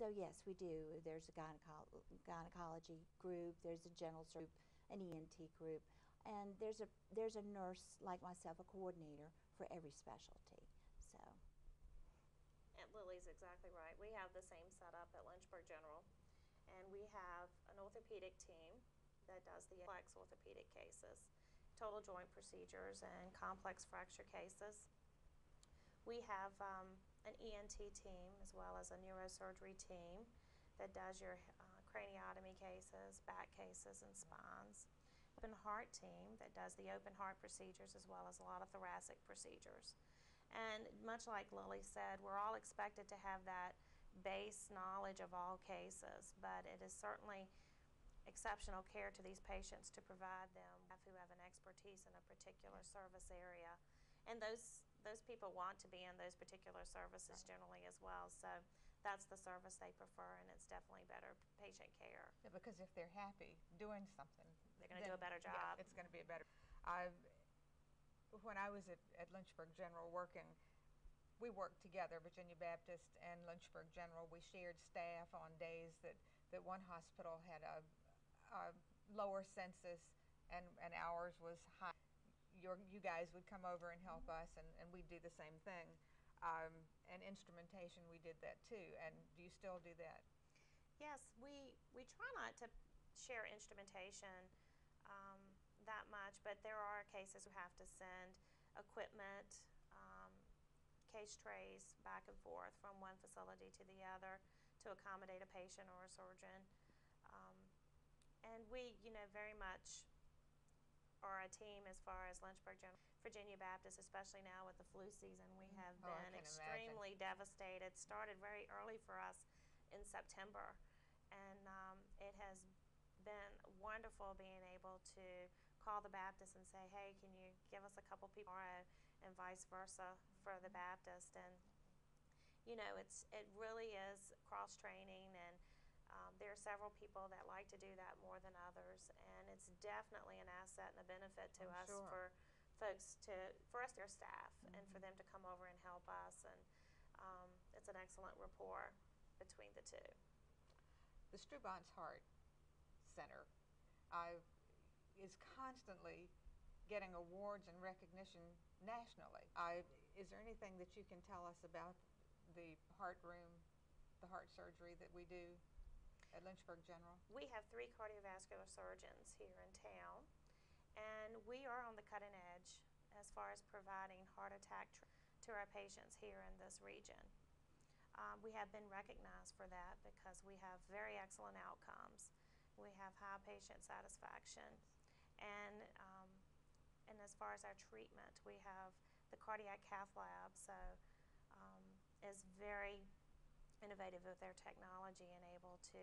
So yes, we do. There's a gynecology group, there's a general group, an ENT group, and there's a nurse like myself, a coordinator for every specialty. So. And Lily's exactly right. We have the same setup at Lynchburg General, and we have an orthopedic team that does the complex orthopedic cases, total joint procedures, and complex fracture cases. We have an ENT team as well as a neurosurgery team that does your craniotomy cases, back cases, and spines. Open heart team that does the open heart procedures as well as a lot of thoracic procedures. And much like Lily said, we're all expected to have that base knowledge of all cases, but it is certainly exceptional care to these patients to provide them who have an expertise in a particular service area. And those people want to be in those particular services generally as well, so that's the service they prefer, and it's definitely better patient care. Yeah, because if they're happy doing something, they're going to do a better job. Yeah, it's going to be a better. When I was at Lynchburg General working, we worked together, Virginia Baptist and Lynchburg General. We shared staff on days that one hospital had a lower census and ours was high. You guys would come over and help us, and we'd do the same thing. And instrumentation, we did that too. And do you still do that? Yes, we try not to share instrumentation that much, but there are cases we have to send equipment, case trays back and forth from one facility to the other to accommodate a patient or a surgeon. And we, very much are a team as far as Lynchburg General. Virginia Baptist, especially now with the flu season, we have been extremely devastated. Started very early for us in September, and it has been wonderful being able to call the Baptist and say, hey, can you give us a couple people tomorrow, and vice versa for the Baptist. And it really is cross training, and there are several people that like to do that more than others, and it's definitely an asset and a benefit to us for folks for us, their staff, and for them to come over and help us, and it's an excellent rapport between the two. The Strubon's Heart Center is constantly getting awards and recognition nationally. Is there anything that you can tell us about the heart room, the heart surgery that we do at Lynchburg General? We have 3 cardiovascular surgeons here in town, and we are on the cutting edge as far as providing heart attack to our patients here in this region. We have been recognized for that because we have very excellent outcomes. We have high patient satisfaction, and as far as our treatment, we have the cardiac cath lab, so is very innovative with their technology and able to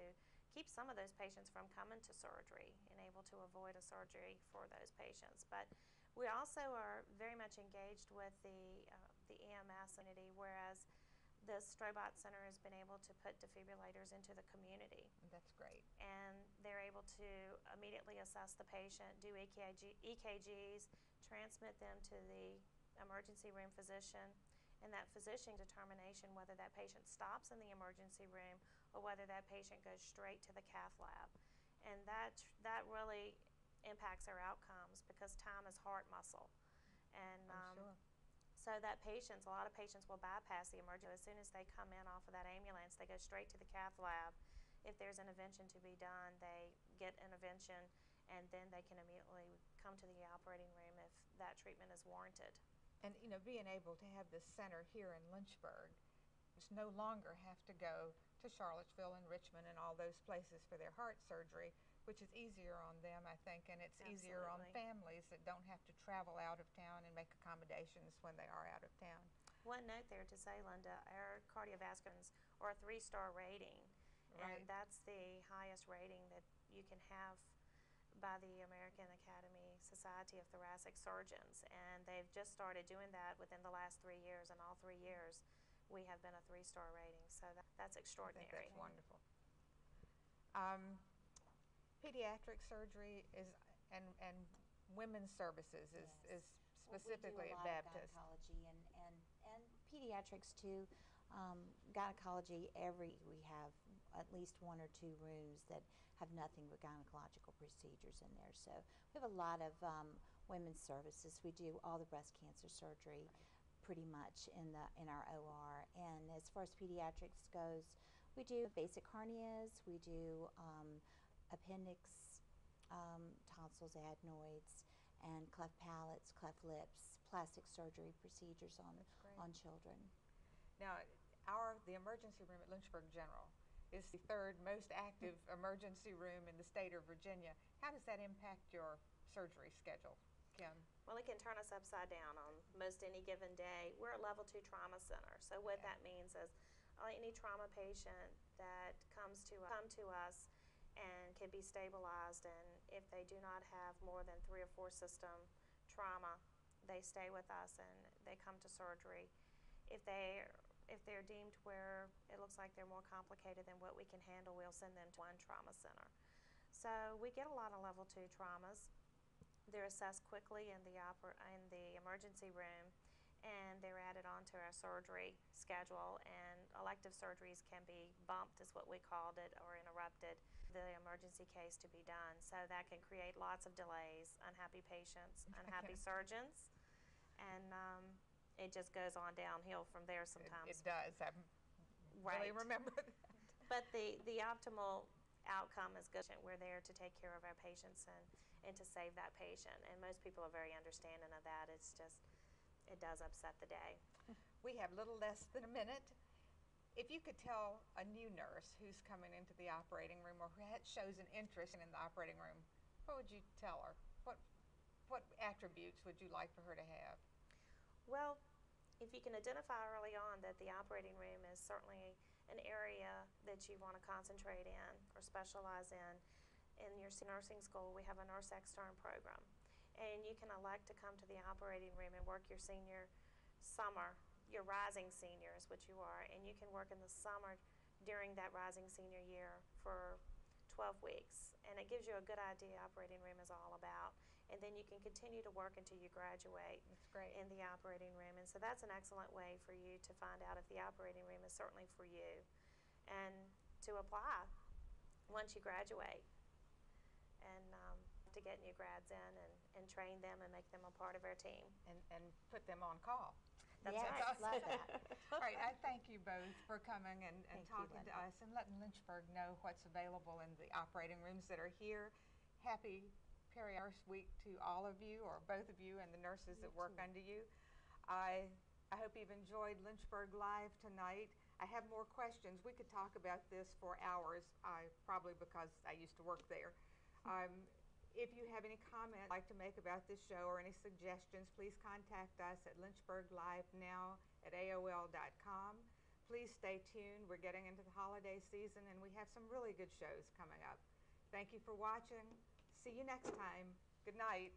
keep some of those patients from coming to surgery and able to avoid a surgery for those patients. But we also are very much engaged with the EMS community, whereas the Strobot Center has been able to put defibrillators into the community. That's great. And they're able to immediately assess the patient, do EKGs, transmit them to the emergency room physician, and that physician determination whether that patient stops in the emergency room or whether that patient goes straight to the cath lab. And that really impacts our outcomes because time is heart muscle. And so that a lot of patients will bypass the emergency. As soon as they come in off of that ambulance, they go straight to the cath lab. If there's intervention to be done, they get intervention, and then they can immediately come to the operating room if that treatment is warranted. And being able to have this center here in Lynchburg, just no longer have to go to Charlottesville and Richmond and all those places for their heart surgery, which is easier on them, I think, and it's easier on families that don't have to travel out of town and make accommodations when they are out of town. One note there to say, Linda, our cardiovasculars are a 3-star rating, and that's the highest rating that you can have by the American Academy Society of Thoracic Surgeons, and they've just started doing that within the last 3 years, and all 3 years we have been a 3-star rating, so that's extraordinary. I think that's wonderful. Pediatric surgery and women's services is specifically at Baptist. Gynecology and pediatrics too. Gynecology, we have at least 1 or 2 rooms that have nothing but gynecological procedures in there. So we have a lot of women's services. We do all the breast cancer surgery pretty much in our OR. And as far as pediatrics goes, we do basic hernias, we do appendix, tonsils, adenoids, and cleft palates, cleft lips, plastic surgery procedures on children. Now, the emergency room at Lynchburg General is the 3rd most active emergency room in the state of Virginia. How does that impact your surgery schedule, Kim? Well, it can turn us upside down on most any given day. We're a level 2 trauma center, so what that means is any trauma patient that comes to us and can be stabilized, and if they do not have more than 3 or 4 system trauma, they stay with us and they come to surgery. If they're deemed where it looks like they're more complicated than what we can handle, we'll send them to one trauma center. So we get a lot of level 2 traumas. They're assessed quickly in the emergency room, and they're added onto our surgery schedule, and elective surgeries can be bumped, is what we called it, or interrupted the emergency case to be done. So that can create lots of delays, unhappy patients, unhappy surgeons, and it just goes on downhill from there sometimes. It does. I really remember that. But the optimal outcome is good. We're there to take care of our patients and to save that patient, and most people are very understanding of that. It's just, it does upset the day. We have little less than a minute. If you could tell a new nurse who's coming into the operating room or who shows an interest in the operating room, what would you tell her? What attributes would you like for her to have? Well, if you can identify early on that the operating room is certainly an area that you want to concentrate in or specialize in your nursing school, we have a nurse extern program. And you can elect to come to the operating room and work your senior summer, your rising senior is what you are, and you can work in the summer during that rising senior year for 12 weeks. And it gives you a good idea operating room is all about. And then you can continue to work until you graduate. That's great. In the operating room. And so that's an excellent way for you to find out if the operating room is certainly for you, and to apply once you graduate, and to get new grads in and train them and make them a part of our team. And put them on call. That's yes, right. Love that. All right, I thank you both for coming and talking to Linda. us and letting Lynchburg know what's available in the operating rooms that are here. Happy Peri-Nurse Week to all of you, or both of you, and the nurses that work under you. I hope you've enjoyed Lynchburg Live tonight. I have more questions. We could talk about this for hours, probably because I used to work there. If you have any comment you'd like to make about this show or any suggestions, please contact us at lynchburglivenow@aol.com. Please stay tuned. We're getting into the holiday season, and we have some really good shows coming up. Thank you for watching. See you next time. Good night.